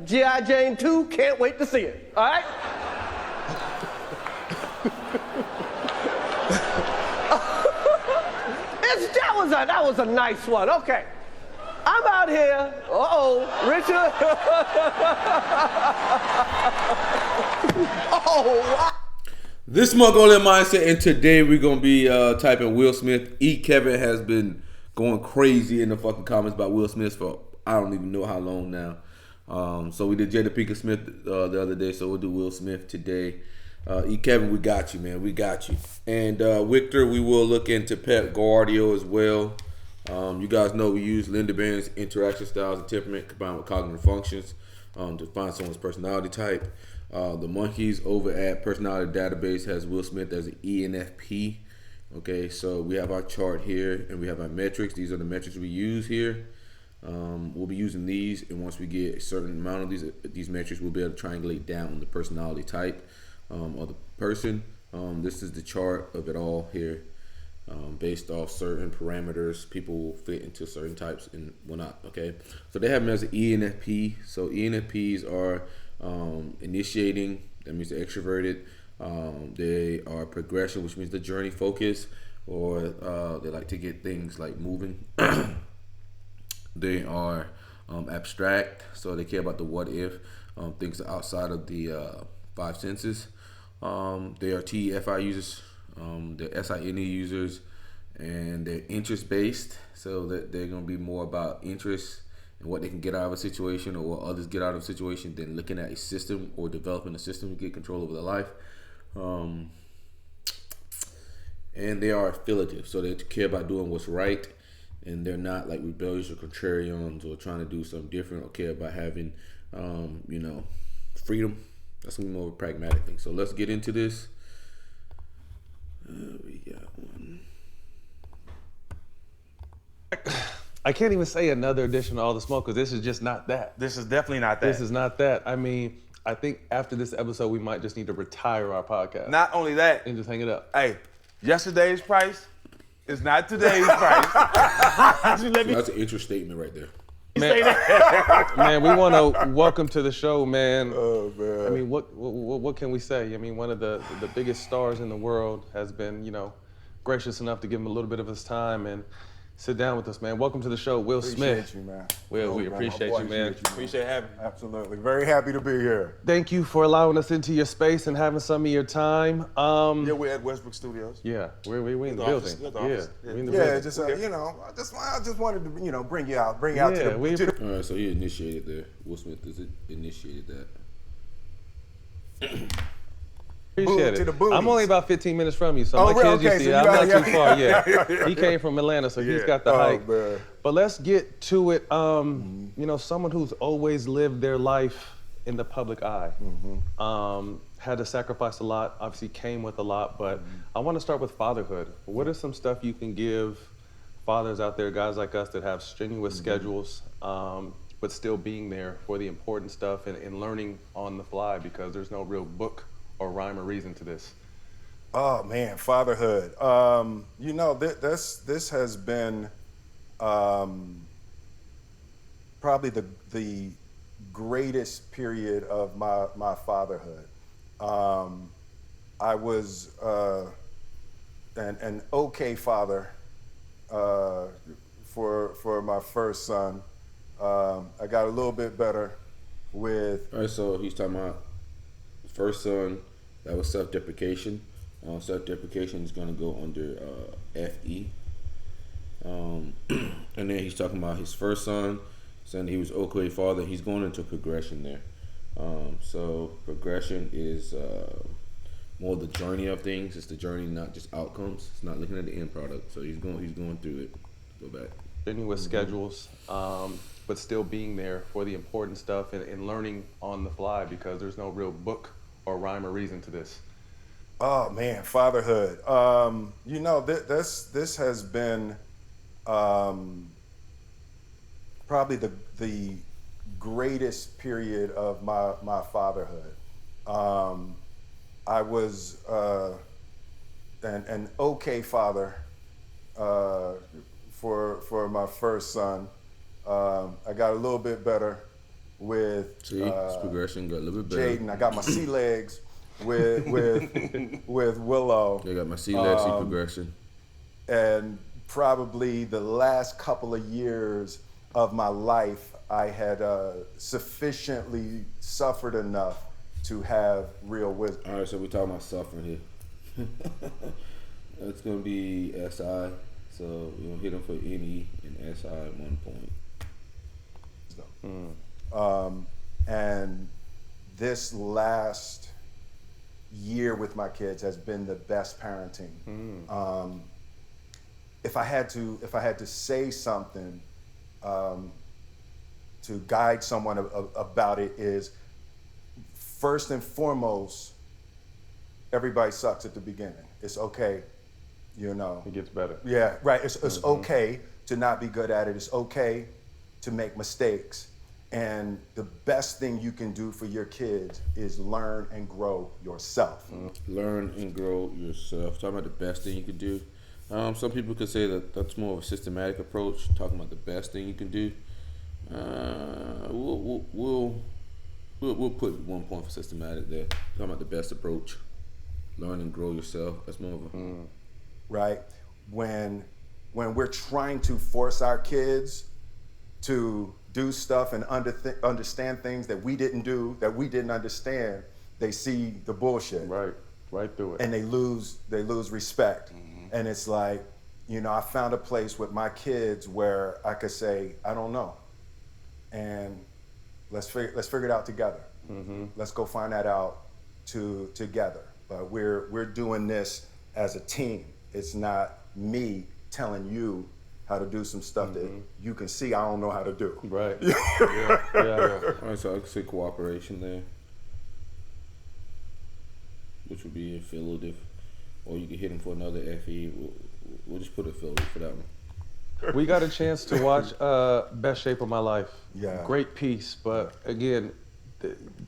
G.I. Jane 2, can't wait to see it, all right? That was a nice one, okay. I'm out here, Richard. Wow. This is MongolianMindset, and today we're going to be typing Will Smith. Kevin has been going crazy in the fucking comments about Will Smith for I don't even know how long now. So we did Jada Pinkett Smith the other day, so we'll do Will Smith today. Kevin, we got you, man. We got you. And Victor, we will look into Pep Guardiola as well. You guys know we use Linda Barrens Interaction styles and temperament combined with cognitive functions to find someone's personality type. The monkeys over at Personality Database has Will Smith as an ENFP. Okay, so we have our chart here and we have our metrics. These are the metrics we use here. We'll be using these, and once we get a certain amount of these metrics, we'll be able to triangulate down the personality type of the person. This is the chart of it all here. Based off certain parameters, people will fit into certain types and whatnot. Okay, so they have them as an ENFP. So ENFPs are initiating. That means they're extroverted. They are progression, which means the journey focus, or they like to get things like moving. They are abstract, so they care about the what if, things outside of the five senses. They are TFI users. They're SINE users, and they're interest based, so that they're going to be more about interest and what they can get out of a situation or what others get out of a situation than looking at a system or developing a system to get control over their life. And they are affiliative, so they care about doing what's right, and they're not like rebellious or contrarians or trying to do something different or care about having freedom. That's gonna be more of a pragmatic thing. So let's get into this. We got one. I can't even say another edition of All the Smoke because this is just not that. This is definitely not that. This is not that. I mean, I think after this episode, we might just need to retire our podcast. Not only that. And just hang it up. Hey, yesterday's price is not today's price. That's an interest statement right there. Man, we want to welcome to the show, man. Oh, man. I mean, what can we say? I mean, one of the biggest stars in the world has been, gracious enough to give him a little bit of his time and sit down with us, man. Welcome to the show, Will Smith. Appreciate you, man. Will, we appreciate you, man. Appreciate having me. Absolutely. Very happy to be here. Thank you for allowing us into your space and having some of your time. Yeah, we're at Westbrook Studios. Yeah, we're in the building. We're in the Just I just wanted to, bring you out to the. All right, so he initiated there. Will Smith initiated that. Appreciate it. I'm only about 15 minutes from you, so Oh, my kids, okay, you see, so I'm not too far. yeah. He came from Atlanta, so he's got the hike. Man. But let's get to it. Someone who's always lived their life in the public eye, had to sacrifice a lot, obviously came with a lot, but I want to start with fatherhood. What are some stuff you can give fathers out there, guys like us that have strenuous schedules, but still being there for the important stuff and learning on the fly, because there's no real book or rhyme or reason to this? Oh man, fatherhood. This has been probably the greatest period of my fatherhood. I was an okay father for my first son. I got a little bit better with. All right, so he's talking about the first son. That was self-deprecation. Self-deprecation is going to go under FE. And then he's talking about his first son, saying he was okay father. He's going into progression there. So progression is more the journey of things. It's the journey, not just outcomes. It's not looking at the end product. So he's going through it. Go back. Strenuous schedules, but still being there for the important stuff and learning on the fly, because there's no real book or rhyme or reason to this. Oh man, fatherhood. This has been probably the greatest period of my fatherhood. I was an okay father for my first son. I got a little bit better with See, it's progression got a little bit better. Jaden. I got my sea legs with Willow. They got my C leg, C progression. And probably the last couple of years of my life, I had sufficiently suffered enough to have real wisdom. All right, so we're talking about suffering here. It's going to be SI. So we're going to hit them for NE and SI at 1 point. And this last year with my kids has been the best parenting. If I had to say something to guide someone about it, is first and foremost, everybody sucks at the beginning. It's okay, you know. It gets better. Yeah, right. It's okay to not be good at it. It's okay to make mistakes. And the best thing you can do for your kids is learn and grow yourself. Learn and grow yourself. Talking about the best thing you can do. Some people could say that that's more of a systematic approach. Talking about the best thing you can do. We'll put 1 point for systematic there. Talking about the best approach. Learn and grow yourself. That's more of a right. When we're trying to force our kids to do stuff and understand things that we didn't do, that we didn't understand, they see the bullshit. Right through it. And they lose respect. And it's like, you know, I found a place with my kids where I could say, I don't know. And let's figure it out together. Let's go find that out together. But we're doing this as a team. It's not me telling you how to do some stuff that you can see I don't know how to do. Right. All right, so I could say cooperation there, which would be affiliative, or you could hit him for another FE. We'll just put affiliative for that one. We got a chance to watch Best Shape of My Life. Yeah. Great piece, but again,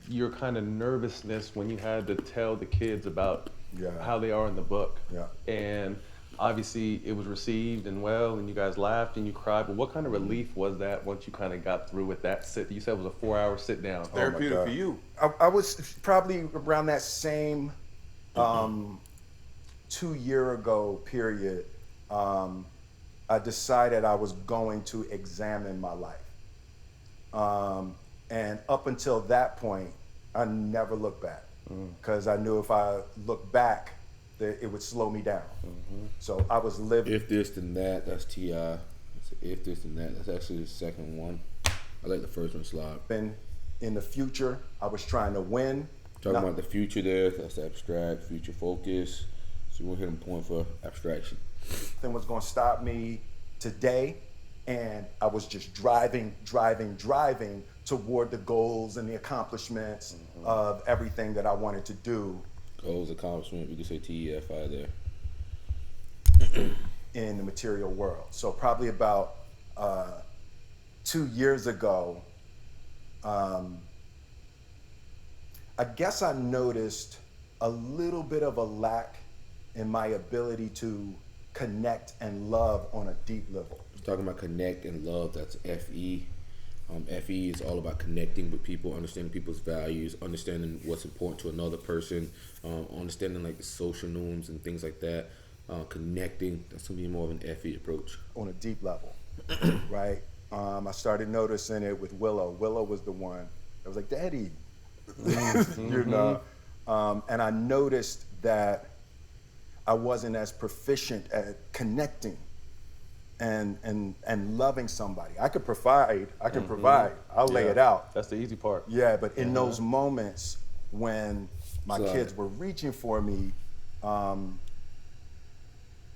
your kind of nervousness when you had to tell the kids about how they are in the book. Yeah. And obviously it was received and well, and you guys laughed and you cried, but what kind of relief was that once you kind of got through with that sit? You said it was a 4-hour sit down. Therapeutic for you. I was probably around that same 2 year ago period. I decided I was going to examine my life. And up until that point, I never looked back because I knew if I looked back, that it would slow me down. So I was living. If this then that, that's TI. If this then that, that's actually the second one. I like the first one slide. In the future, I was trying to win. Talking about the future there, that's abstract, future focus. So we'll hit them point for abstraction. Nothing was going to stop me today, and I was just driving toward the goals and the accomplishments of everything that I wanted to do. Goals, accomplishment, we could say TEFI there. In the material world. So probably about 2 years ago, I guess I noticed a little bit of a lack in my ability to connect and love on a deep level. Talking about connect and love, that's FE. FE is all about connecting with people, understanding people's values, understanding what's important to another person, understanding like the social norms and things like that. Connecting, that's gonna be more of an FE approach. On a deep level, right? I started noticing it with Willow. Willow was the one that was like, Daddy, you know? And I noticed that I wasn't as proficient at connecting and loving somebody. I could provide, I'll lay it out. That's the easy part. Yeah, but in those moments when my kids were reaching for me,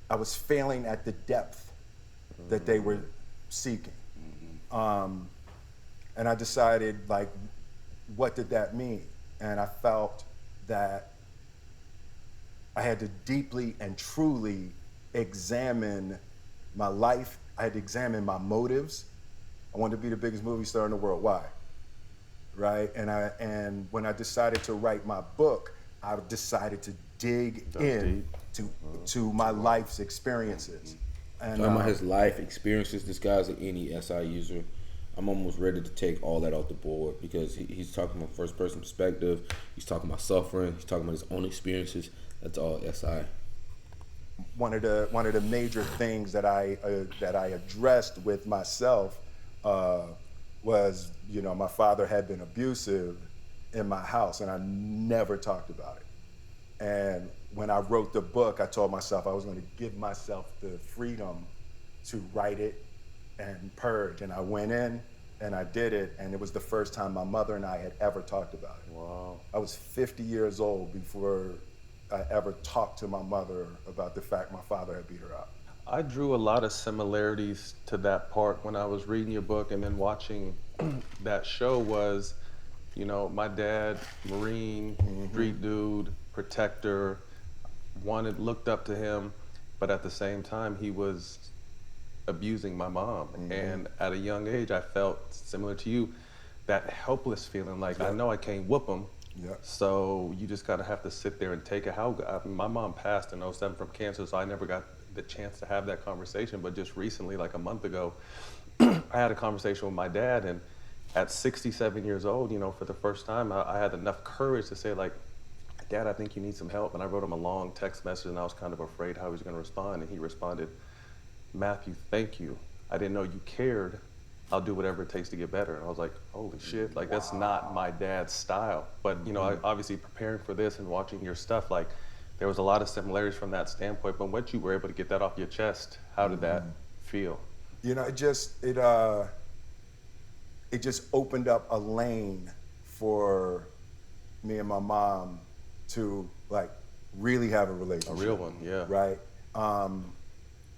I was failing at the depth that they were seeking. And I decided, like, what did that mean? And I felt that I had to deeply and truly examine my life. I had to examine my motives. I wanted to be the biggest movie star in the world. Why? Right? And when I decided to write my book, I decided to dig in to my life's experiences. And Talking about his life experiences, this guy's an NESI user. I'm almost ready to take all that off the board because he's talking about first person perspective. He's talking about suffering. He's talking about his own experiences. That's all SI. One of the major things that I addressed with myself was, you know, my father had been abusive in my house, and I never talked about it. And when I wrote the book, I told myself I was going to give myself the freedom to write it and purge. And I went in and I did it, and it was the first time my mother and I had ever talked about it. Wow. I was 50 years old before I ever talked to my mother about the fact my father had beat her up. I drew a lot of similarities to that part when I was reading your book and then watching that show. Was, you know, my dad, Marine, street dude, protector, looked up to him, but at the same time he was abusing my mom. And at a young age I felt, similar to you, that helpless feeling, like I know I can't whoop him. So you just gotta have to sit there and take it. My mom passed in 2007 from cancer, so I never got the chance to have that conversation. But just recently, like a month ago, I had a conversation with my dad, and at 67 years old, you know, for the first time, I had enough courage to say, like, Dad, I think you need some help. And I wrote him a long text message, and I was kind of afraid how he was gonna respond. And he responded, Matthew, thank you. I didn't know you cared. I'll do whatever it takes to get better. And I was like, holy shit, like that's not my dad's style. But you know, I obviously preparing for this and watching your stuff, like there was a lot of similarities from that standpoint. But once you were able to get that off your chest, how did that feel? You know, it just opened up a lane for me and my mom to like really have a relationship. A real one, yeah. Right?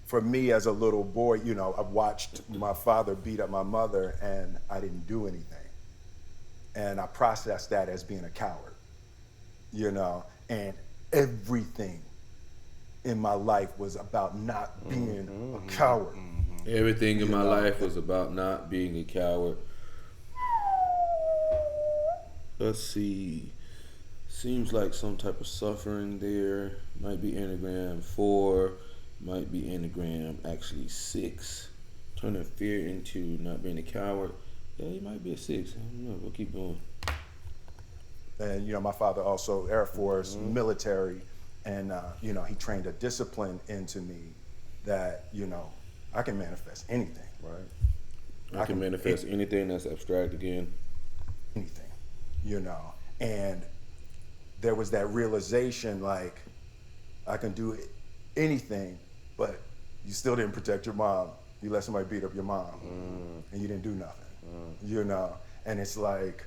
For me as a little boy, you know, I watched my father beat up my mother and I didn't do anything. And I processed that as being a coward, you know, and everything in my life was about not being a coward. Everything in my life was about not being a coward. Let's see. Seems like some type of suffering there. Might be Enneagram 4. Might be Enneagram actually 6. Turning fear into not being a coward. Yeah, he might be a 6. I don't know. We'll keep going. And, you know, my father also Air Force, military, and, you know, he trained a discipline into me that, you know, I can manifest anything. Right. I can manifest anything that's abstract again. Anything, you know. And there was that realization, like, I can do anything, but you still didn't protect your mom. You let somebody beat up your mom, and you didn't do nothing, you know? And it's like,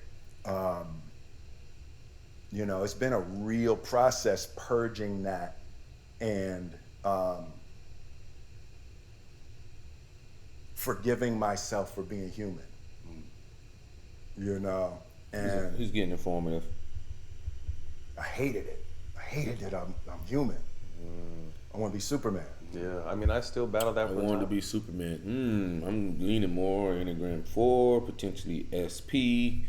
you know, it's been a real process purging that and forgiving myself for being human, you know? And he's getting informative. I hated it. I hated that I'm human. I want to be Superman. Yeah, I mean, I still battle that. I wanted to be Superman. I'm leaning more Enneagram 4, potentially SP.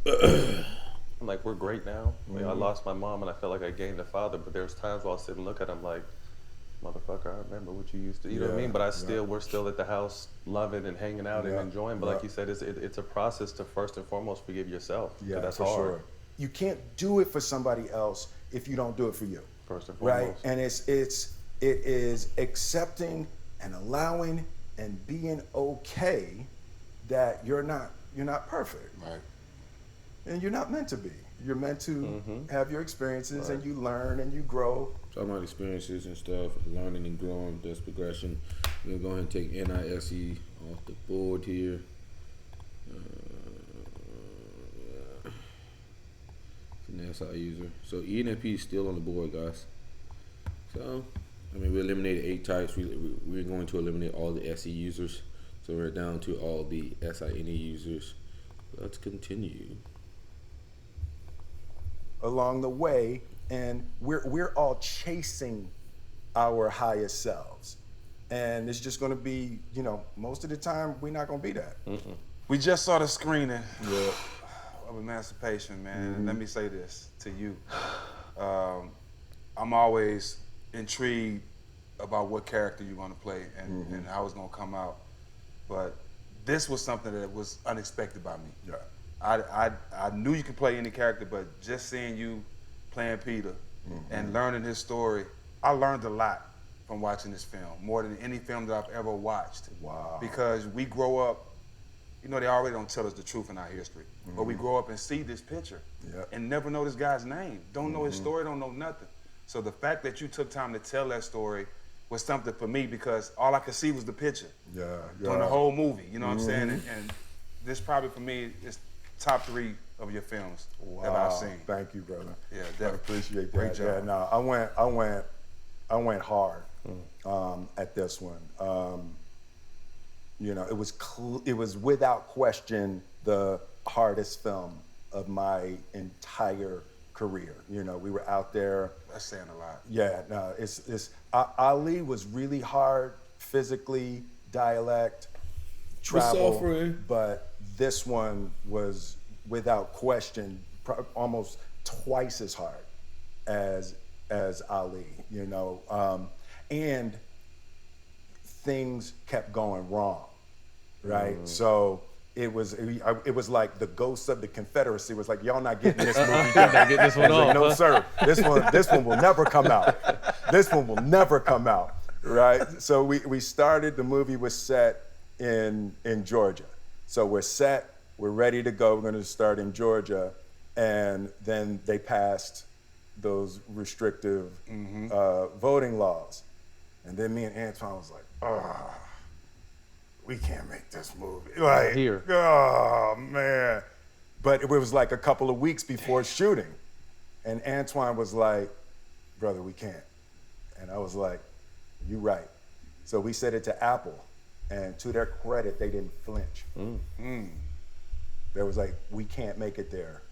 I'm like, we're great now. Like, I lost my mom and I felt like I gained a father, but there's times where I'll sit and look at him like, motherfucker, I remember what you used to, you know what I mean? But we're still at the house loving and hanging out and enjoying. But like you said, it's a process to first and foremost forgive yourself. Yeah, that's for hard. sure. You can't do it for somebody else if you don't do it for you. First and foremost. Right? And it is accepting and allowing and being okay that you're not perfect. Right. And you're not meant to be. You're meant to have your experiences and you learn and you grow. Talking about experiences and stuff, learning and growing, that's progression. We're going to go ahead and take NISE off the board here. SI user. So ENFP is still on the board, guys. So, I mean, we eliminated 8 types. We're going to eliminate all the SE users. So we're down to all the SINE users. Let's continue. Along the way, and we're all chasing our highest selves. And it's just gonna be, you know, most of the time, we're not gonna be that. We just saw the screening of Emancipation, man. And let me say this to you. I'm always intrigued about what character you're gonna play and how it's gonna come out. But this was something that was unexpected by me. Yeah. I knew you could play any character, but just seeing you playing Peter and learning his story, I learned a lot from watching this film, more than any film that I've ever watched. Wow. Because we grow up, you know, they already don't tell us the truth in our history, but we grow up and see this picture and never know this guy's name, don't know his story, don't know nothing. So the fact that you took time to tell that story was something for me, because all I could see was the picture during the whole movie, you know what I'm saying? And this probably for me is top 3 of your films that I've seen. Thank you, brother. Yeah, I definitely. appreciate that. Great job. Yeah, no, I went hard at this one. You know, it was without question the hardest film of my entire career. You know, we were out there. That's saying a lot. Yeah, no, Ali was really hard physically, dialect, travel, suffering. but this one was without question almost twice as hard as Ali, you know, and things kept going wrong, right? So it was like the ghosts of the Confederacy was like, y'all not getting this movie done. Not getting this one I was like, off, no, huh? sir. This one will never come out. This one will never come out, right? So we started. The movie was set in Georgia. So we're set. We're ready to go. We're going to start in Georgia, and then they passed those restrictive voting laws, and then me and Antoine was like, oh, we can't make this movie. Like, Here. Oh, man. But it was like a couple of weeks before shooting. And Antoine was like, brother, we can't. And I was like, you right. So we said it to Apple. And to their credit, they didn't flinch. They was like, we can't make it there.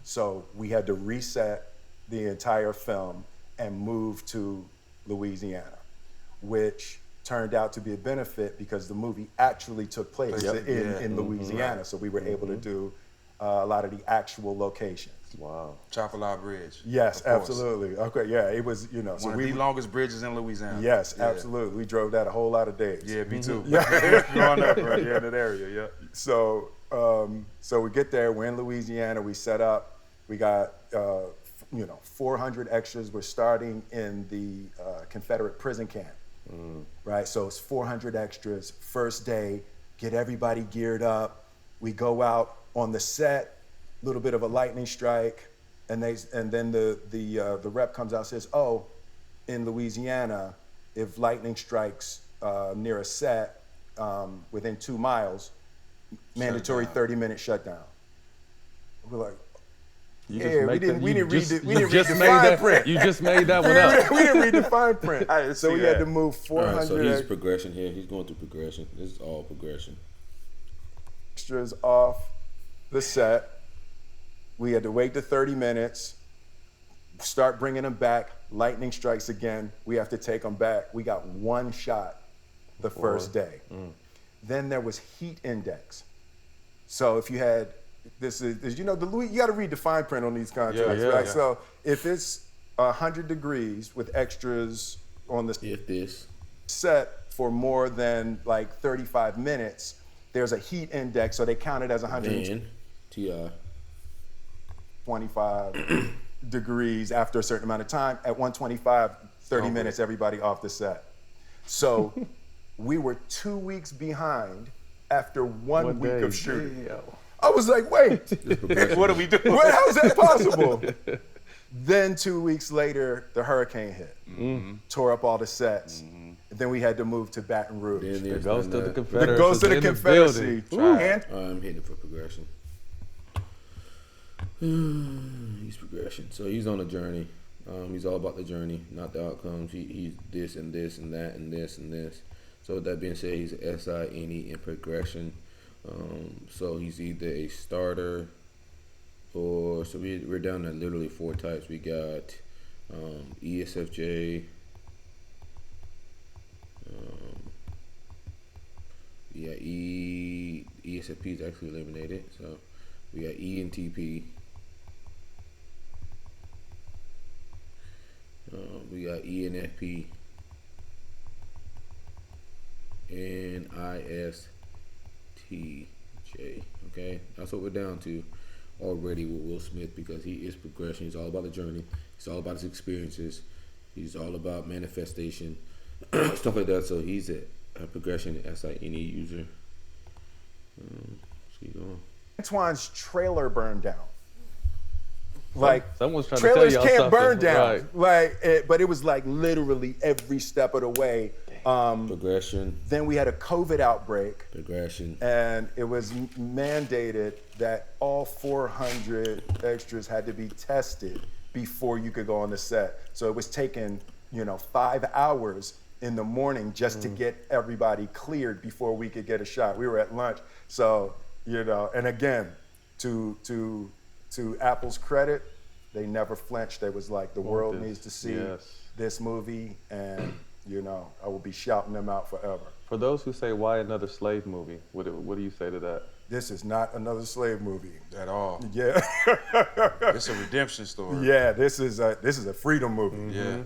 So we had to reset the entire film and move to Louisiana, which turned out to be a benefit because the movie actually took place in Louisiana. So we were able to do a lot of the actual locations. Wow. Chapel Bridge. Yes, of course. absolutely. Okay, yeah, it was, you know. So One of the longest bridges in Louisiana. Yes, Yeah. absolutely. We drove that a whole lot of days. Yeah, me too. Yeah. Growing up right here in that area, yeah. So, so we get there. We're in Louisiana. We set up. We got, 400 extras. We're starting in the Confederate prison camp, right? So it's 400 extras. First day, get everybody geared up. We go out on the set. Little bit of a lightning strike, and then the rep comes out and says, oh, in Louisiana, if lightning strikes near a set within 2 miles, mandatory 30-minute shutdown. We're like, we didn't read the fine print. You just made that one up. We didn't read the fine print. So we had to move All 400 right, so he's progression here. He's going through progression. This is all progression. extras off the set. We had to wait the 30 minutes, start bringing them back. Lightning strikes again. We have to take them back. We got one shot the first day. Then there was heat index. So if you had, you got to read the fine print on these contracts, right? Yeah. So if it's 100 degrees with extras on the set for more than like 35 minutes, there's a heat index, so they count it as 125 degrees after a certain amount of time. At 125, 30 minutes, everybody off the set. So we were 2 weeks behind after one week of shooting. I was like, wait, what are we doing? How is that possible? Then 2 weeks later, the hurricane hit, tore up all the sets. And then we had to move to Baton Rouge. The ghost of the Confederacy. The ghost of the Confederacy. I'm hitting for progression. He's progression. So he's on a journey. He's all about the journey, not the outcomes. He's this and this and that and this and this. So with that being said, he's an SINE in progression. So he's either a starter or, so we're down to literally 4 types. We got ESFJ. We got ESFP is actually eliminated. So we got ENTP. We got ENFP and ISTJ. Okay, that's what we're down to already with Will Smith, because he is progression. He's all about the journey. He's all about his experiences. He's all about manifestation, stuff like that. So he's a progression SINE user. Let's keep going. Antoine's trailer burned down. Like, someone's trying trailers to tell y'all can't something. burn down. Right. Like, but it was like literally every step of the way. Progression. Then we had a COVID outbreak. Progression. And it was mandated that all 400 extras had to be tested before you could go on the set. So it was taking, 5 hours in the morning just to get everybody cleared before we could get a shot. We were at lunch. So, and again, to Apple's credit, they never flinched. They was like, the world needs to see this movie, and I will be shouting them out forever. For those who say, why another slave movie? What do you say to that? This is not another slave movie At all. Yeah. It's a redemption story. Yeah, this is a freedom movie. Yeah.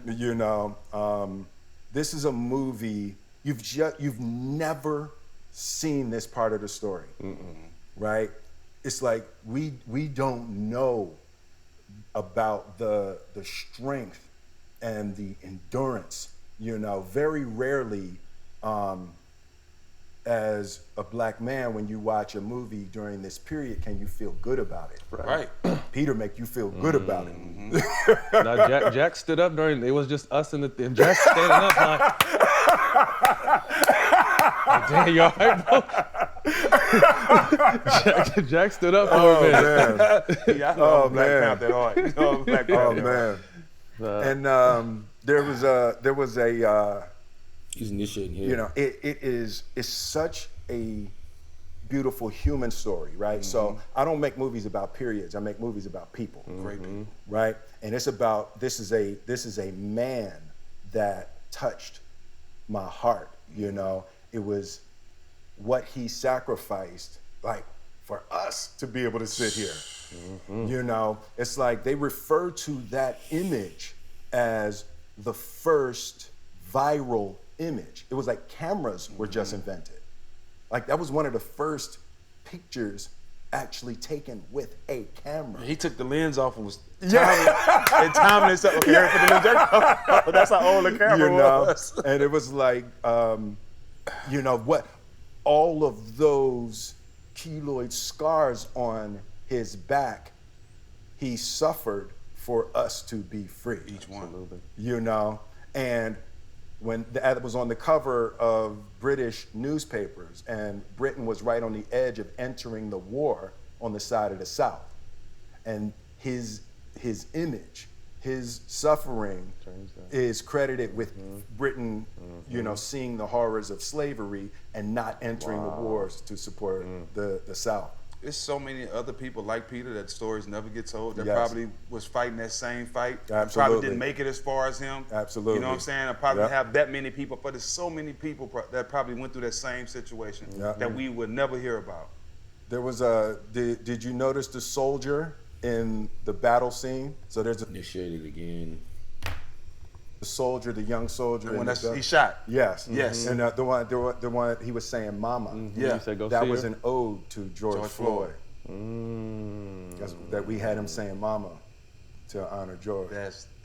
This is a movie you've never seen this part of the story, right? It's like we don't know about the strength and the endurance. Very rarely, as a black man, when you watch a movie during this period, can you feel good about it? Right. Peter make you feel good about it. Now, Jack stood up during, it was just us and Jack standing up like, damn, you all right, bro? Jack stood up for a minute. Yeah, I know Black Panther hard. Black Panther. And there was a He's initiating here. it's such a beautiful human story, right? So I don't make movies about periods. I make movies about people. Great people. Right? And it's about this is a man that touched my heart. It was what he sacrificed, like, for us to be able to sit here. It's like they refer to that image as the first viral image. It was like cameras were just invented. Like, that was one of the first pictures actually taken with a camera. He took the lens off and was timing himself. Okay, put the lens. That's how old the camera was. And it was like, what all of those keloid scars on his back, he suffered for us to be free. Each one. And when that was on the cover of British newspapers, and Britain was right on the edge of entering the war on the side of the South, and his image, his suffering is credited with Britain, seeing the horrors of slavery and not entering the wars to support the South. There's so many other people like Peter that stories never get told that Yes. probably was fighting that same fight. Absolutely. Probably didn't make it as far as him. Absolutely. You know what I'm saying? I probably Yep. have that many people, but there's so many people that probably went through that same situation Yep. that we would never hear about. There was did you notice the soldier in the battle scene? So there's Initiated again. the soldier, the young soldier. When in the he shot. Yes. Yes. And the one he was saying, "Mama." Yeah. He said, go That see was her. an ode to George Floyd. Mm. That we had him saying "Mama" to honor George.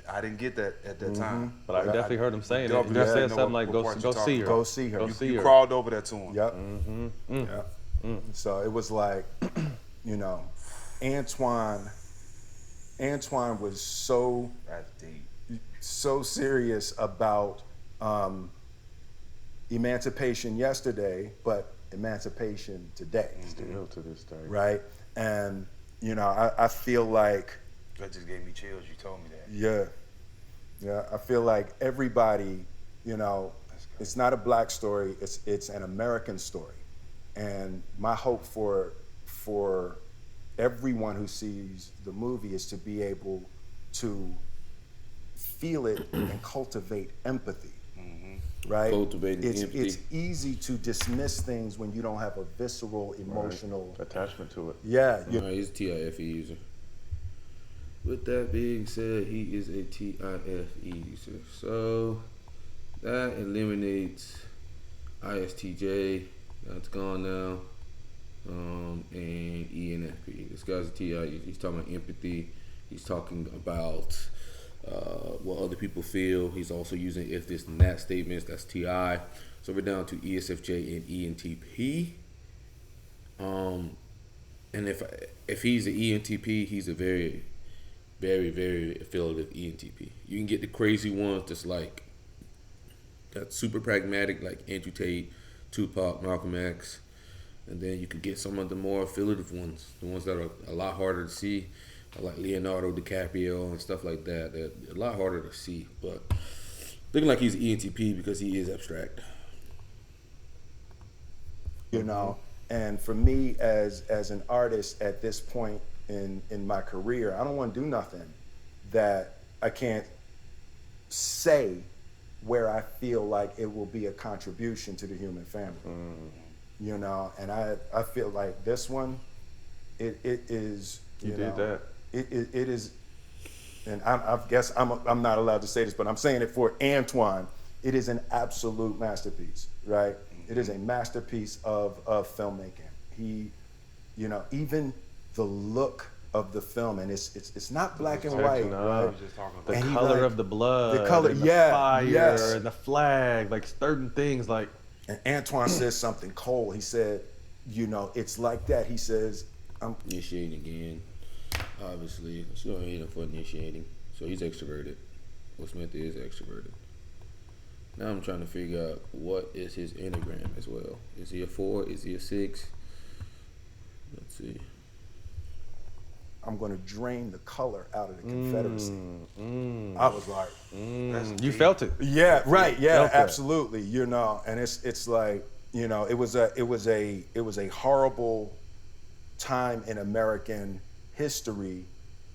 I didn't get that at that time. But I definitely heard him saying it. He definitely said know something what like, go part you're see her. Go see her. Go see You her. crawled over there to him. Yep. Yep. So it was like, Antoine was That's deep. so serious about emancipation yesterday, but emancipation today, Still to this day. right? And I feel like, That just gave me chills. You told me that. yeah, I feel like everybody, it's not a black story, it's an American story. And my hope for everyone who sees the movie is to be able to feel it and cultivate empathy. Right? Cultivating empathy. It's easy to dismiss things when you don't have a visceral, emotional Attachment to it. Yeah. All right, he's a TIFE user. With that being said, he is a TIFE user. So that eliminates ISTJ. That's gone now. and ENFP. This guy's a TI. He's talking about empathy. He's talking about what other people feel. He's also using if this and that statements. That's TI. So we're down to ISFJ and ENTP. And if he's an ENTP, he's a very, very, very affiliative ENTP. You can get the crazy ones that's like that's super pragmatic, like Andrew Tate, Tupac, Malcolm X, and then you can get some of the more affiliative ones, the ones that are a lot harder to see, like Leonardo DiCaprio and stuff like that. They're a lot harder to see, but looking like he's ENTP because he is abstract. You know, and for me as an artist at this point in my career, I don't want to do nothing that I can't say where I feel like it will be a contribution to the human family. You know, and I feel like this one, it is, you know, did that. It is, and I guess I'm not allowed to say this, but I'm saying it for Antoine. It is an absolute masterpiece, right? It is a masterpiece of filmmaking. He, you know, even the look of the film, and it's not black and white, right? The And he, color like, of the blood, the color, and the yeah, fire, yes. and the flag, like certain things, like. And Antoine says something cold. He said, you know, it's like that. He says, Initiating again, obviously. Let's go ahead for initiating. So he's extroverted. Will Smith is extroverted. Now I'm trying to figure out what is his Enneagram as well. Is he a 4? Is he a 6? Let's see. I'm going to drain the color out of the Confederacy. I was like, You felt it. yeah, right, yeah, Felt that. absolutely. You know, and it's like, you know, it was a horrible time in American history,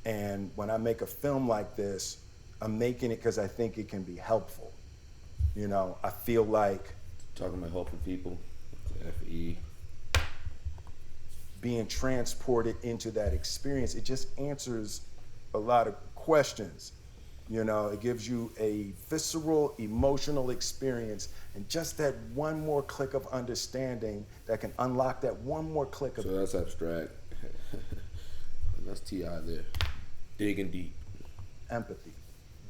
and when I make a film like this, I'm making it because I think it can be helpful. You know, I feel like Talking about helping people. FE. being transported into that experience, it just answers a lot of questions. You know, it gives you a visceral, emotional experience, and just that one more click of understanding that can unlock that one more click of. So that's abstract. That's TI there. Digging deep. Empathy.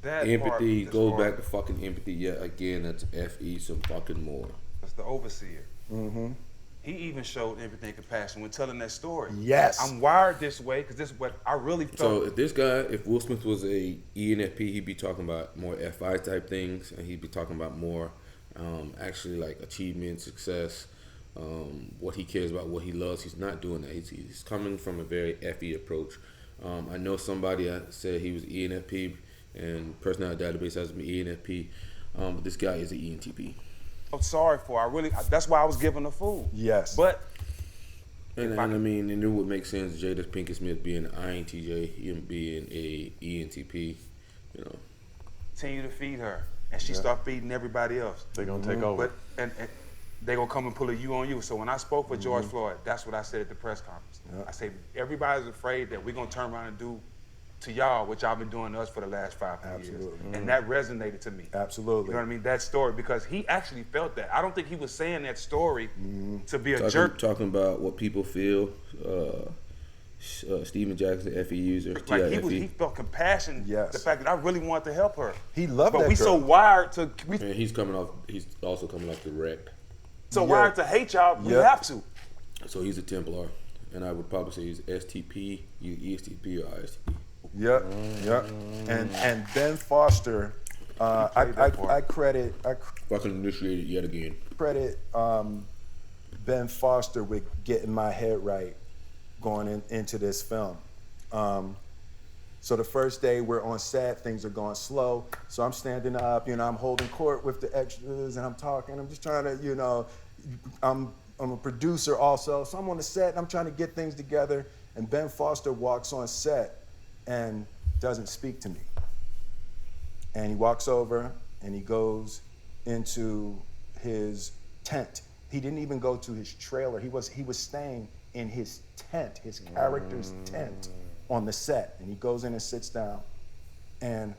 That Empathy part, goes part, back to fucking empathy yet again. That's FE some fucking more. That's the overseer. He even showed empathy and compassion when telling that story. Yes. I'm wired this way because this is what I really felt. So if this guy, if Will Smith was a ENFP, he'd be talking about more FI type things, and he'd be talking about more actually like achievement, success, what he cares about, what he loves. He's not doing that. He's coming from a very FE approach. I know somebody said he was ENFP, and personality database has me ENFP, but this guy is an ENTP. I'm sorry for. That's why I was giving the food. Yes. But And I mean, and it would make sense Jada Pinkett Smith being an INTJ, him being a ENTP, you know. continue to feed her, and she start feeding everybody else. They're gonna take over. But and they gonna come and pull a you on you. So when I spoke for George Floyd, that's what I said at the press conference. I said everybody's afraid that we're gonna turn around and do to y'all what y'all been doing to us for the last 5 years, and that resonated to me. Absolutely. You know what I mean? That story, because he actually felt that. I don't think he was saying that story to be a jerk. Talking about what people feel. Stephen Jackson, FE user, Like TIFE. he felt compassion. Yes. The fact that I really wanted to help her. He loved but that we girl. so wired to And he's also coming off direct. wired to hate y'all. We Yep. have to. So he's a Templar, and I would probably say he's STP, either ESTP or ISTP. Yep, yep. And Ben Foster, I credit Fucking initiated yet again. Ben Foster with getting my head right going into this film. So the first day we're on set, things are going slow. So I'm standing up, you know, I'm holding court with the extras and I'm talking. I'm just trying to, you know, I'm a producer also. So I'm on the set and I'm trying to get things together. And Ben Foster walks on set and doesn't speak to me. And he walks over and he goes into his tent. He didn't even go to his trailer. He was staying in his tent, his character's tent on the set. And he goes in and sits down. And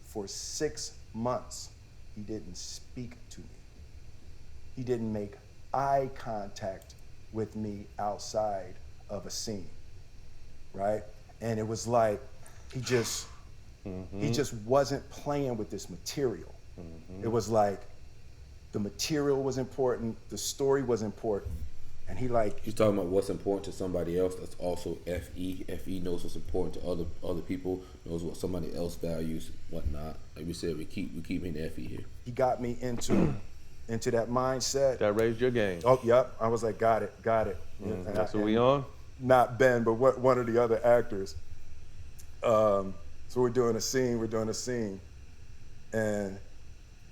for 6 months, he didn't speak to me. He didn't make eye contact with me outside of a scene, right? And it was like he just wasn't playing with this material. It was like the material was important, the story was important, and He's talking about what's important to somebody else. That's also FE. FE knows what's important to other people, knows what somebody else values, whatnot. Like we said, we keep hitting FE here. He got me into that mindset. That raised your game. Oh, yep. I was like, got it. And That's what we on? Not Ben, but one of the other actors. So we're doing a scene, and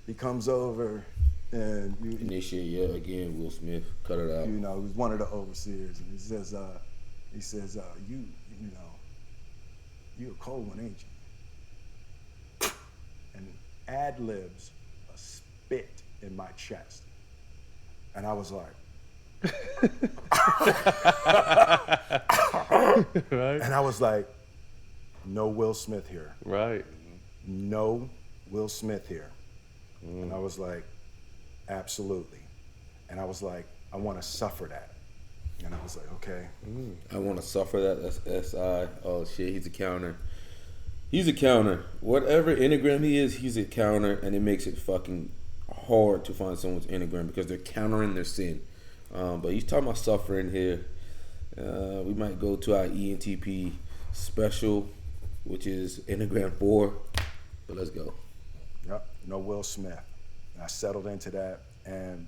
he comes over, and Initiate, again, Will Smith, cut it out. he was one of the overseers, and he says, you a cold one, ain't you? And ad-libs a spit in my chest. And I was like, Right. and I was like, no Will Smith here. Right. No Will Smith here. And I was like, absolutely. And I was like, I want to suffer that. And I was like, okay. I want to suffer that. That's SI. Oh shit, he's a counter. He's a counter. Whatever Enneagram he is, he's a counter, and it makes it fucking hard to find someone's Enneagram because they're countering their sin. But he's talking about suffering here. We might go to our ENTP special, which is Enneagram 4. But let's go. Yep, no Will Smith. And I settled into that, and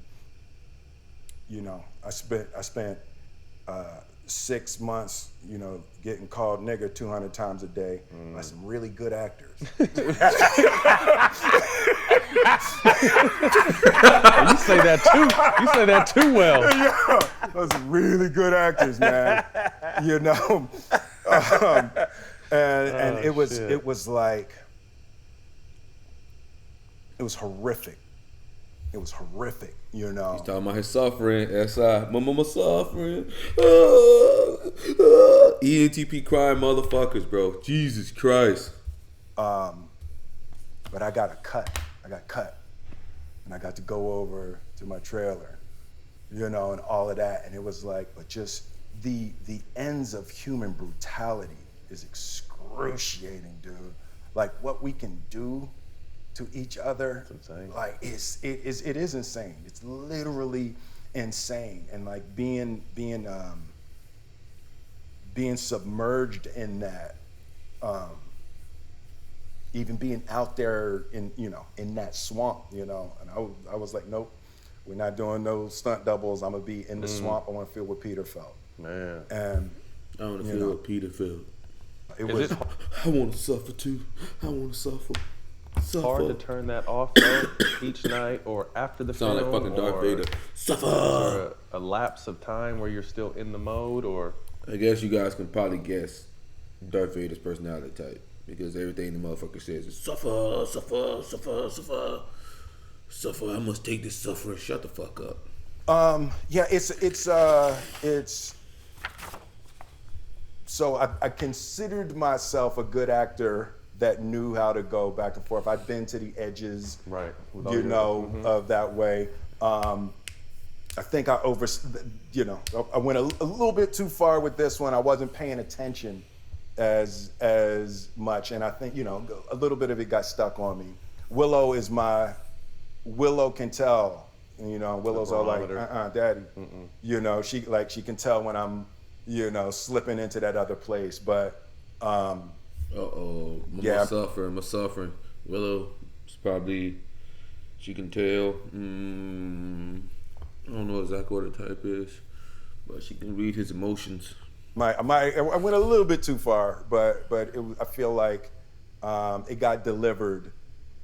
I spent 6 months, getting called nigger 200 times a day by some really good actors. You say that too well. Yeah, those are really good actors, man. And it was like, it was horrific. It was horrific, He's talking about his suffering. SI, mama suffering. ENTP crying motherfuckers, bro. Jesus Christ. But I got cut. And I got to go over to my trailer, and all of that. And it was like, but just the ends of human brutality is excruciating, dude. Like what we can do to each other, it's insane. Like it is insane. It's literally insane. And like being submerged in that, even being out there in that swamp, and I was like, nope, we're not doing no stunt doubles. I'm gonna be in the swamp. I want to feel what Peter felt. Man. And I want to feel what Peter felt. I want to suffer too. I want to suffer. Hard to turn that off though, each night or after the film. Sound like fucking Darth Vader. Suffer. Or a lapse of time where you're still in the mode, or I guess you guys can probably guess Darth Vader's personality type because everything the motherfucker says is suffer, suffer, suffer, suffer, suffer. I must take this suffering. Shut the fuck up. Yeah, it's so I considered myself a good actor that knew how to go back and forth. I'd been to the edges, right, of that way. I think I I went a little bit too far with this one. I wasn't paying attention as much, and I think a little bit of it got stuck on me. Willow can tell. Willow's all like, daddy. She can tell when I'm slipping into that other place, but my suffering. Willow is probably, she can tell. I don't know exactly what her type is, but she can read his emotions. I went a little bit too far, but I feel like it got delivered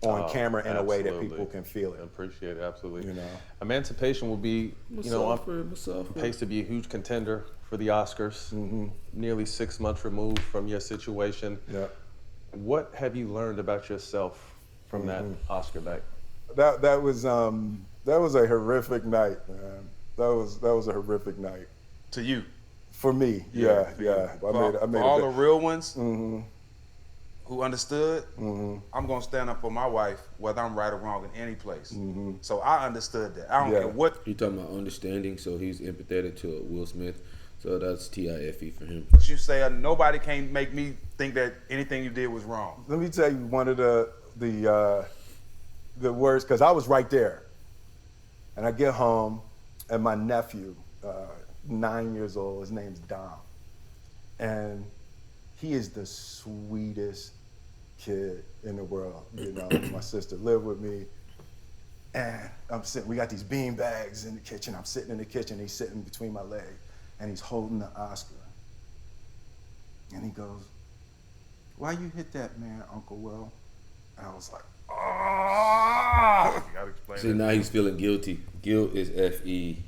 on camera in a way that people can feel it. Appreciate it, absolutely. Emancipation will be, on pace to be a huge contender for the Oscars. Nearly 6 months removed from your situation. Yeah. What have you learned about yourself from that Oscar night? That was a horrific night, man. That was a horrific night. To you? For me, yeah. I made all the real ones. who understood, I'm gonna stand up for my wife, whether I'm right or wrong in any place. So I understood that. I don't care what You talking about understanding, so he's empathetic to Will Smith. So that's TIFE for him. you say. Nobody can make me think that anything you did was wrong. Let me tell you one of the words, because I was right there. And I get home, and my nephew, 9 years old, his name's Dom. And he is the sweetest kid in the world. You know, my sister lived with me. And I'm sitting, we got these bean bags in the kitchen. I'm sitting in the kitchen, he's sitting between my legs, and he's holding the Oscar. And he goes, "Why you hit that man, Uncle Will?" And I was like, "Oh!" You gotta explain See, that. now he's feeling guilty. Guilt is FE.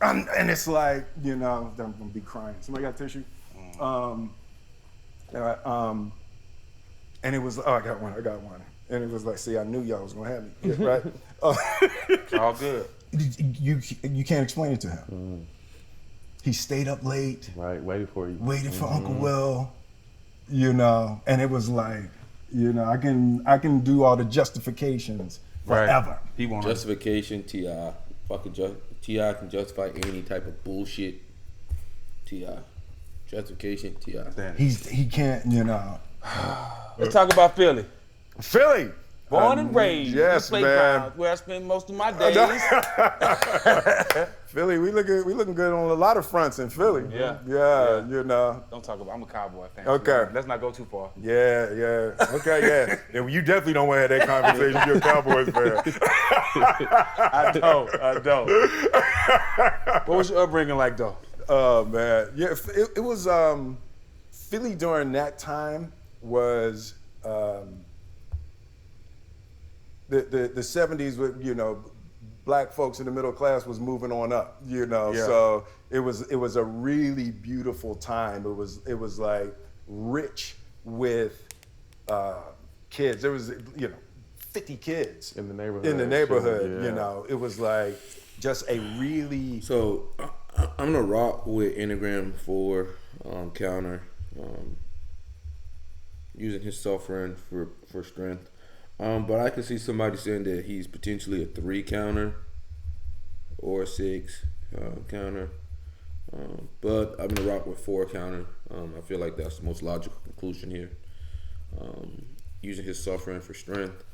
And it's like, you know, I'm gonna be crying. Somebody got tissue? And it was, I got one. And it was like, see, I knew y'all was gonna have me, yeah, right? It's all good. You can't explain it to him. He stayed up late, Right, waiting for you. waiting for Uncle Will, you know, and it was like, you know, I can do all the justifications forever. He won't. Justification, T.I. T.I. can justify any type of bullshit. T.I. Justification, T.I. He can't, you know. Let's talk about Philly. Philly. Born and raised. Yes, in man. Playground, where I spend most of my days. Philly, we looking good on a lot of fronts in Philly. Yeah, you know. Don't talk about. I'm a Cowboy fan. Okay. Let's not go too far. Yeah. Okay, yeah. Yeah, you definitely don't want to have that conversation. You're a Cowboys fan. I don't. What was your upbringing like, though? Oh man, yeah. It was Philly during that time was the 70s with, you know, black folks in the middle class was moving on up, you know. Yeah. So it was a really beautiful time. It was like rich with kids. There was, you know, 50 kids In the neighborhood. you Yeah. know. It was like just a really So I'm gonna rock with Enneagram 4 counter, using his suffering for strength. But I can see somebody saying that he's potentially a 3 counter or a 6 counter. But I'm gonna rock with 4 counter. I feel like that's the most logical conclusion here. Using his suffering for strength.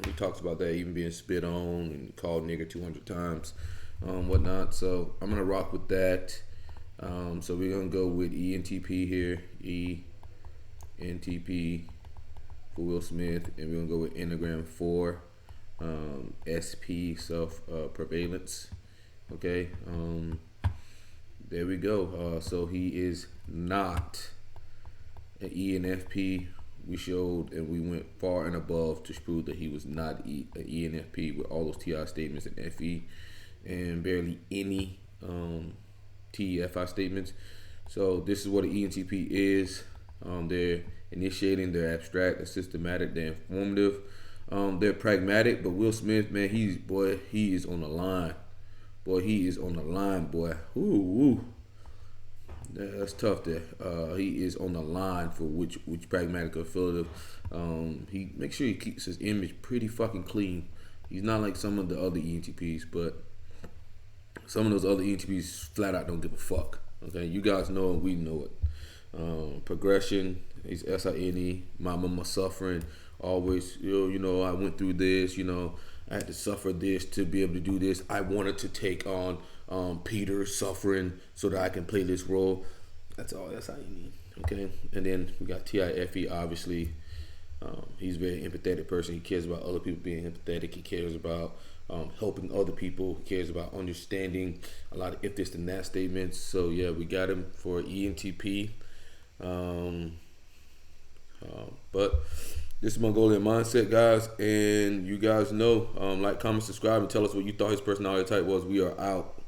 He talks about that even being spit on and called nigger 200 times, whatnot. So I'm gonna rock with that. So we're gonna go with ENTP here, ENTP for Will Smith, and we're gonna go with Enneagram 4, SP, self prevalence. Okay, there we go. So he is not an ENFP. We showed and we went far and above to prove that he was not an ENFP with all those TI statements and FE, and barely any TFI statements. So this is what an ENTP is. They're initiating, they're abstract, they're systematic, they're informative, they're pragmatic. But Will Smith, man, he is on the line. Boy, he is on the line, boy. Ooh. That's tough there. He is on the line for which pragmatic or affiliative. He makes sure he keeps his image pretty fucking clean. He's not like some of the other ENTPs, but some of those other ENTPs flat out don't give a fuck. Okay, you guys know it, we know it. Progression, he's SINE, my suffering, always, you know, I went through this, you know, I had to suffer this to be able to do this. I wanted to take on Peter's suffering so that I can play this role. That's all SINE, okay? And then we got TIFE, obviously. He's a very empathetic person. He cares about other people being empathetic. He cares about helping other people. He cares about understanding a lot of if this and that statements. So yeah, we got him for ENTP. But this is Mongolian Mindset, guys, and you guys know, like, comment, subscribe, and tell us what you thought his personality type was. We are out.